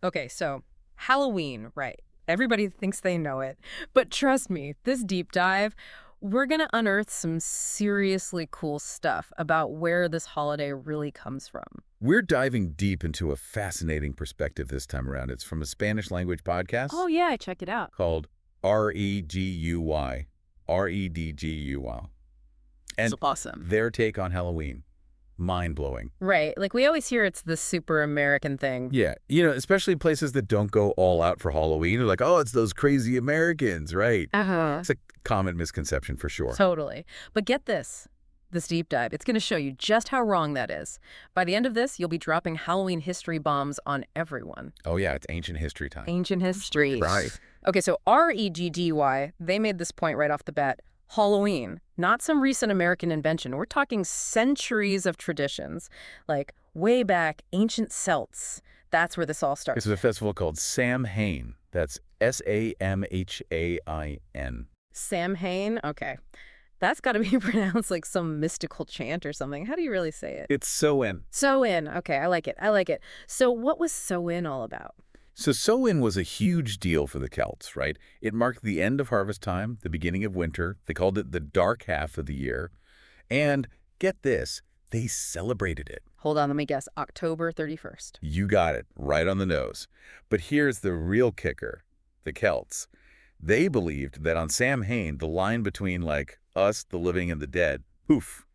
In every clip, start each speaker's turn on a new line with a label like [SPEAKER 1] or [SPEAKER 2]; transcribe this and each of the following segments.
[SPEAKER 1] Okay, so Halloween, right. Everybody thinks they know it. But trust me, this deep dive, we're going to unearth some seriously cool stuff about where this holiday really comes from.
[SPEAKER 2] We're diving deep into a fascinating perspective this time around. It's from a Spanish language podcast
[SPEAKER 1] Oh, yeah, check it out.
[SPEAKER 2] called Reguy, Redguy.
[SPEAKER 1] It's
[SPEAKER 2] And
[SPEAKER 1] awesome.
[SPEAKER 2] their take on Halloween, mind-blowing.
[SPEAKER 1] Right. Like we always hear it's the super American thing.
[SPEAKER 2] Yeah, especially places that don't go all out for Halloween. They're like, oh, it's those crazy Americans, right?
[SPEAKER 1] Uh-huh.
[SPEAKER 2] It's a common misconception for sure.
[SPEAKER 1] Totally. But get this deep dive. It's going to show you just how wrong that is. By the end of this, you'll be dropping Halloween history bombs on everyone.
[SPEAKER 2] Oh, yeah, it's ancient history time.
[SPEAKER 1] Ancient history.
[SPEAKER 2] Right.
[SPEAKER 1] Okay, so Reggy, they made this point right off the bat. Halloween, not some recent American invention. We're talking centuries of traditions, like way back ancient Celts. That's where this all starts.
[SPEAKER 2] This is a festival called Samhain. That's Samhain.
[SPEAKER 1] Samhain? Okay. That's got to be pronounced like some mystical chant or something. How do you really say it?
[SPEAKER 2] It's Samhain.
[SPEAKER 1] Samhain. Okay, I like it. I like it. So what was Samhain all about?
[SPEAKER 2] So Samhain was a huge deal for the Celts, right? It marked the end of harvest time, the beginning of winter. They called it the dark half of the year. And get this, they celebrated it.
[SPEAKER 1] Hold on, let me guess. October 31st.
[SPEAKER 2] You got it, right on the nose. But here's the real kicker, the Celts. They believed that on Samhain, the line between, like, us, the living, and the dead, poof,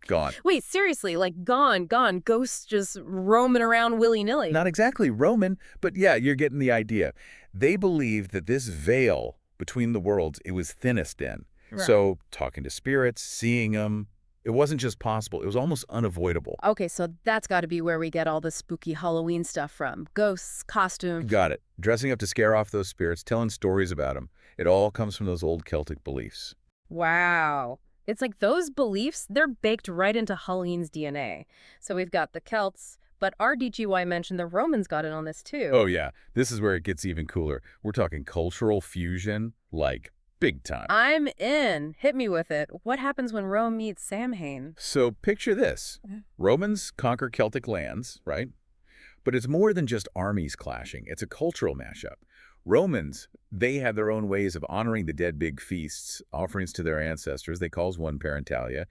[SPEAKER 2] gone.
[SPEAKER 1] Wait, seriously, like gone, ghosts just roaming around willy-nilly.
[SPEAKER 2] Not exactly Roman, but yeah, you're getting the idea. They believed that this veil between the worlds, it was thinnest then.
[SPEAKER 1] Right.
[SPEAKER 2] So talking to spirits, seeing them, it wasn't just possible, it was almost unavoidable.
[SPEAKER 1] Okay, so that's got to be where we get all the spooky Halloween stuff from. Ghosts, costumes.
[SPEAKER 2] Got it. Dressing up to scare off those spirits, telling stories about them. It all comes from those old Celtic beliefs.
[SPEAKER 1] Wow. It's like those beliefs, they're baked right into Halloween's DNA. So we've got the Celts, but RDGY mentioned the Romans got in on this too.
[SPEAKER 2] Oh yeah, this is where it gets even cooler. We're talking cultural fusion, like big time.
[SPEAKER 1] I'm in. Hit me with it. What happens when Rome meets Samhain?
[SPEAKER 2] So picture this. Romans conquer Celtic lands, right? But it's more than just armies clashing. It's a cultural mashup. Romans, they had their own ways of honoring the dead, big feasts, offerings to their ancestors. They calls one parentalia.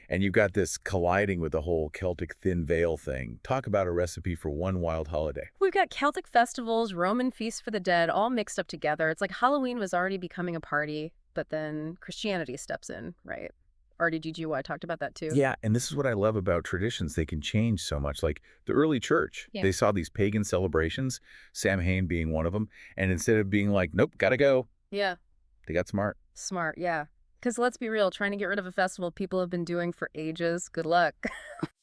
[SPEAKER 2] And you've got this colliding with the whole Celtic thin veil thing. Talk about a recipe for one wild holiday.
[SPEAKER 1] We've got Celtic festivals, Roman feasts for the dead, all mixed up together. It's like Halloween was already becoming a party, but then Christianity steps in, right? RDGGY talked about that too.
[SPEAKER 2] Yeah, and this is what I love about traditions. They can change so much. Like the early church,
[SPEAKER 1] Yeah.
[SPEAKER 2] They saw these pagan celebrations, Samhain being one of them, and instead of being like, nope, gotta go,
[SPEAKER 1] Yeah.
[SPEAKER 2] they got smart.
[SPEAKER 1] Smart, yeah. Because let's be real, trying to get rid of a festival people have been doing for ages, good luck.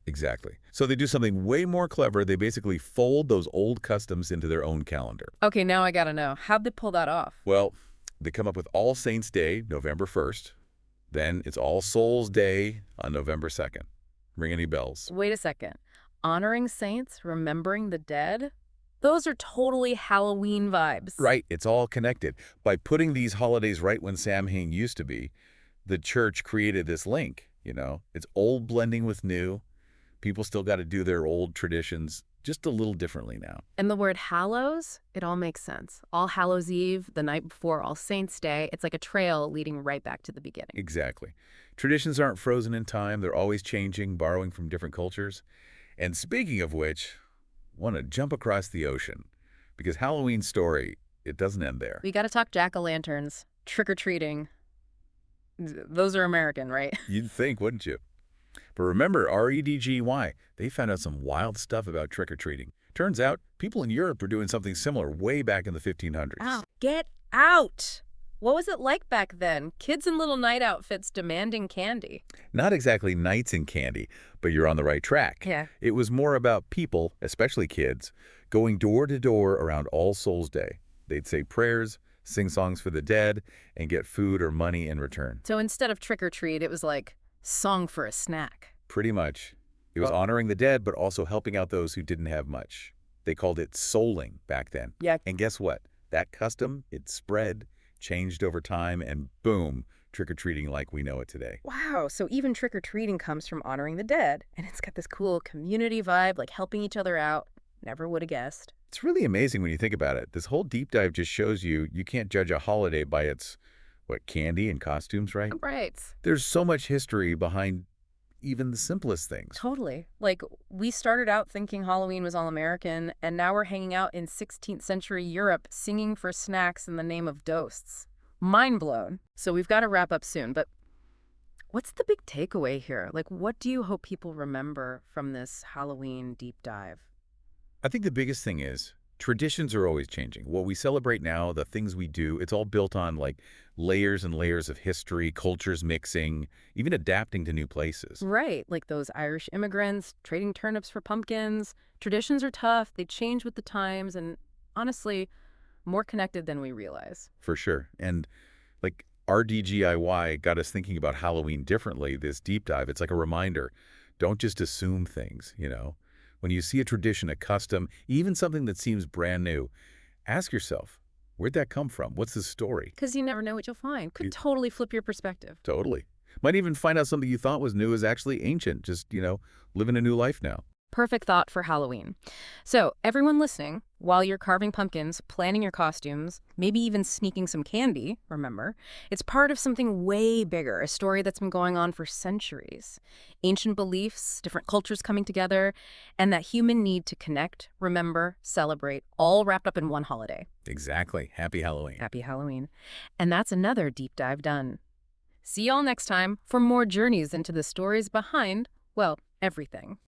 [SPEAKER 2] Exactly. So they do something way more clever. They basically fold those old customs into their own calendar.
[SPEAKER 1] Okay, now I gotta know. How'd they pull that off?
[SPEAKER 2] Well, they come up with All Saints' Day, November 1st. Then it's All Souls' Day on November 2nd. Ring any bells?
[SPEAKER 1] Wait a second. Honoring saints, remembering the dead? Those are totally Halloween vibes.
[SPEAKER 2] Right, it's all connected. By putting these holidays right when Samhain used to be, the church created this link, It's old blending with new. People still got to do their old traditions just a little differently now.
[SPEAKER 1] And the word hallows, it all makes sense. All Hallows Eve, the night before All Saints' Day, it's like a trail leading right back to the beginning.
[SPEAKER 2] Exactly. Traditions aren't frozen in time. They're always changing, borrowing from different cultures. And speaking of which, I want to jump across the ocean because Halloween's story, it doesn't end there.
[SPEAKER 1] We gotta talk jack-o'-lanterns, trick-or-treating. Those are American, right?
[SPEAKER 2] You'd think, wouldn't you? But remember, REDGY, they found out some wild stuff about trick-or-treating. Turns out, people in Europe were doing something similar way back in the 1500s.
[SPEAKER 1] Ow. Get out! What was it like back then? Kids in little night outfits demanding candy.
[SPEAKER 2] Not exactly knights in candy, but you're on the right track.
[SPEAKER 1] Yeah.
[SPEAKER 2] It was more about people, especially kids, going door to door around All Souls' Day. They'd say prayers, sing songs for the dead, and get food or money in return.
[SPEAKER 1] So instead of trick-or-treat, it was like song for a snack.
[SPEAKER 2] Pretty much. It was honoring the dead, but also helping out those who didn't have much. They called it souling back then.
[SPEAKER 1] Yeah.
[SPEAKER 2] And guess what? That custom, it spread, changed over time, and boom, trick-or-treating like we know it today.
[SPEAKER 1] Wow, so even trick-or-treating comes from honoring the dead. And it's got this cool community vibe, like helping each other out. Never would have guessed.
[SPEAKER 2] It's really amazing when you think about it. This whole deep dive just shows you can't judge a holiday by its, what, candy and costumes, right?
[SPEAKER 1] Right.
[SPEAKER 2] There's so much history behind even the simplest things.
[SPEAKER 1] Totally. Like, we started out thinking Halloween was all American, and now we're hanging out in 16th century Europe singing for snacks in the name of ghosts. Mind blown. So we've got to wrap up soon, but what's the big takeaway here? Like, what do you hope people remember from this Halloween deep dive?
[SPEAKER 2] I think the biggest thing is traditions are always changing. What we celebrate now, the things we do, it's all built on like layers and layers of history, cultures mixing, even adapting to new places.
[SPEAKER 1] Right, like those Irish immigrants trading turnips for pumpkins. Traditions are tough, they change with the times, and honestly, more connected than we realize.
[SPEAKER 2] For sure. And like RDGIY got us thinking about Halloween differently, this deep dive. It's like a reminder. Don't just assume things. When you see a tradition, a custom, even something that seems brand new, ask yourself, where'd that come from? What's the story?
[SPEAKER 1] Because you never know what you'll find. Could
[SPEAKER 2] You-
[SPEAKER 1] totally flip your perspective.
[SPEAKER 2] Totally. Might even find out something you thought was new is actually ancient, just living a new life now.
[SPEAKER 1] Perfect thought for Halloween. So, everyone listening, while you're carving pumpkins, planning your costumes, maybe even sneaking some candy, remember, it's part of something way bigger, a story that's been going on for centuries. Ancient beliefs, different cultures coming together, and that human need to connect, remember, celebrate, all wrapped up in one holiday.
[SPEAKER 2] Exactly. Happy Halloween.
[SPEAKER 1] Happy Halloween. And that's another deep dive done. See y'all next time for more journeys into the stories behind, well, everything.